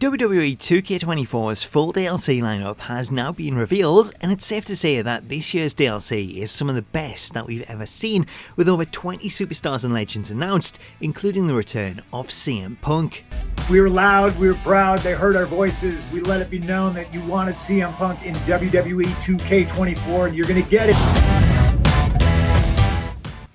WWE 2K24's full DLC lineup has now been revealed, and it's safe to say that this year's DLC is some of the best that we've ever seen, with over 20 superstars and legends announced, including the return of CM Punk. We were loud, we were proud, they heard our voices, we let it be known that you wanted CM Punk in WWE 2K24, and you're gonna get it.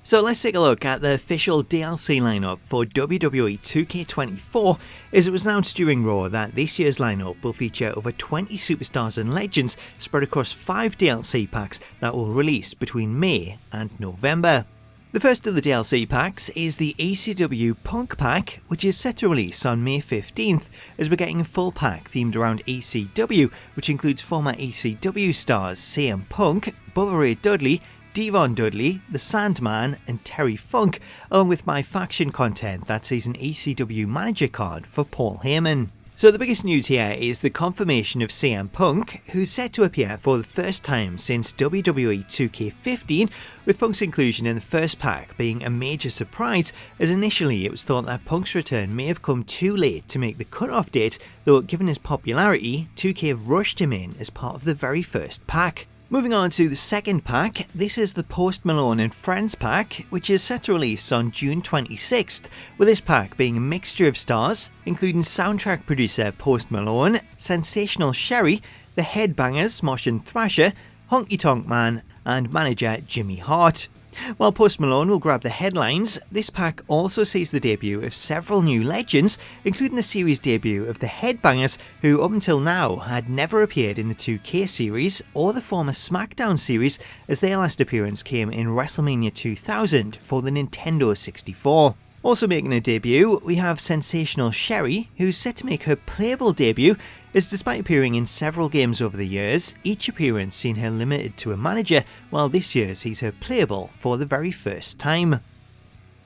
So let's take a look at the official DLC lineup for WWE 2K24, as it was announced during Raw that this year's lineup will feature over 20 superstars and legends spread across 5 DLC packs that will release between May and November. The first of the DLC packs is the ECW Punk Pack, which is set to release on May 15th, as we're getting a full pack themed around ECW, which includes former ECW stars CM Punk, Bubba Ray Dudley, Devon Dudley, the Sandman and Terry Funk, along with MyFACTION Content that sees an ECW manager card for Paul Heyman. So the biggest news here is the confirmation of CM Punk, who's set to appear for the first time since WWE 2K15, with Punk's inclusion in the first pack being a major surprise, as initially it was thought that Punk's return may have come too late to make the cutoff date, though given his popularity, 2K have rushed him in as part of the very first pack. Moving on to the second pack, this is the Post Malone and Friends pack, which is set to release on June 26th, with this pack being a mixture of stars, including soundtrack producer Post Malone, Sensational Sherri, the Headbangers Mosh and Thrasher, Honky Tonk Man, and manager Jimmy Hart. While Post Malone will grab the headlines, this pack also sees the debut of several new legends, including the series debut of the Headbangers, who up until now had never appeared in the 2K series or the former SmackDown series, as their last appearance came in WrestleMania 2000 for the Nintendo 64. Also making a debut, we have Sensational Sherri, who's set to make her Playable debut, as despite appearing in several games over the years, each appearance seen her limited to a manager, while this year sees her Playable for the very first time.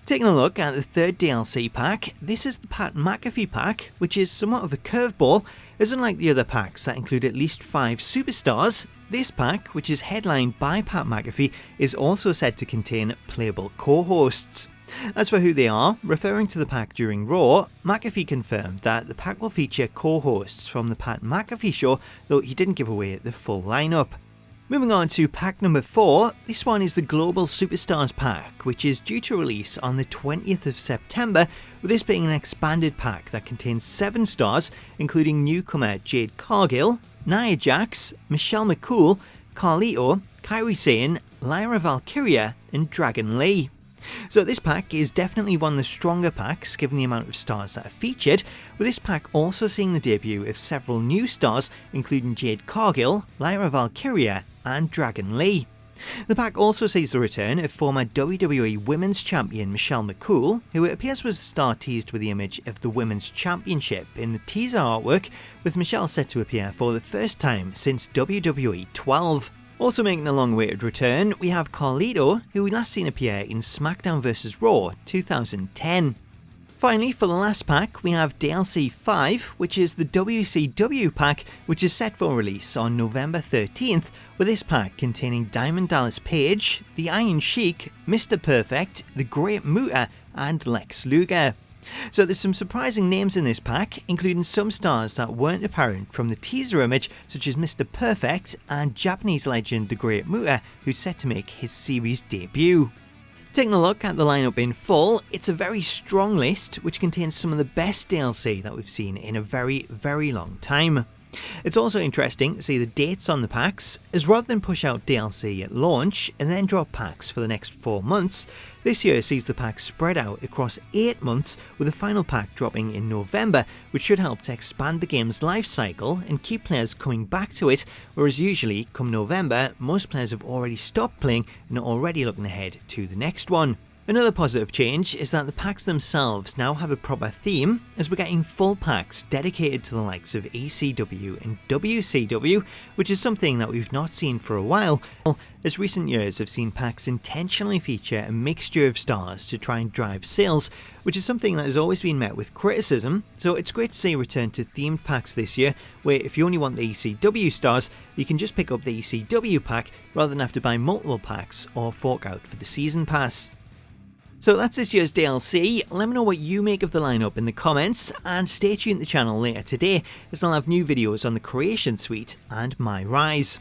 Taking a look at the third DLC pack, this is the Pat McAfee Pack, which is somewhat of a curveball, as unlike the other packs that include at least 5 superstars, this pack, which is headlined by Pat McAfee, is also said to contain Playable co-hosts. As for who they are, referring to the pack during Raw, McAfee confirmed that the pack will feature co-hosts from the Pat McAfee show, though he didn't give away the full lineup. Moving on to pack number 4, this one is the Global Superstars pack, which is due to release on the 20th of September, with this being an expanded pack that contains 7 stars, including newcomer Jade Cargill, Nia Jax, Michelle McCool, Carlito, Kairi Sane, Lyra Valkyria and Dragon Lee. So this pack is definitely one of the stronger packs given the amount of stars that are featured, with this pack also seeing the debut of several new stars including Jade Cargill, Lyra Valkyria and Dragon Lee. The pack also sees the return of former WWE Women's Champion Michelle McCool, who it appears was a star teased with the image of the Women's Championship in the teaser artwork, with Michelle set to appear for the first time since WWE 12. Also making a long-awaited return, we have Carlito, who we last seen appear in SmackDown vs Raw 2010. Finally, for the last pack, we have DLC 5, which is the WCW Pack, which is set for release on November 13th, with this pack containing Diamond Dallas Page, the Iron Sheik, Mr. Perfect, the Great Muta, and Lex Luger. So there's some surprising names in this pack, including some stars that weren't apparent from the teaser image, such as Mr. Perfect and Japanese legend the Great Muta, who's set to make his series debut. Taking a look at the lineup in full, it's a very strong list which contains some of the best DLC that we've seen in a very long time. It's also interesting to see the dates on the packs, as rather than push out DLC at launch and then drop packs for the next 4 months, this year sees the packs spread out across 8 months, with the final pack dropping in November, which should help to expand the game's life cycle and keep players coming back to it, whereas usually, come November, most players have already stopped playing and are already looking ahead to the next one. Another positive change is that the packs themselves now have a proper theme, as we're getting full packs dedicated to the likes of ECW and WCW, which is something that we've not seen for a while, as recent years have seen packs intentionally feature a mixture of stars to try and drive sales, which is something that has always been met with criticism, so it's great to see a return to themed packs this year, where if you only want the ECW stars, you can just pick up the ECW pack rather than have to buy multiple packs or fork out for the season pass. So that's this year's DLC. Let me know what you make of the lineup in the comments, and stay tuned to the channel later today as I'll have new videos on the Creation Suite and My Rise.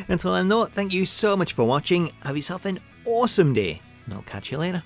Until then though, thank you so much for watching, have yourself an awesome day, and I'll catch you later.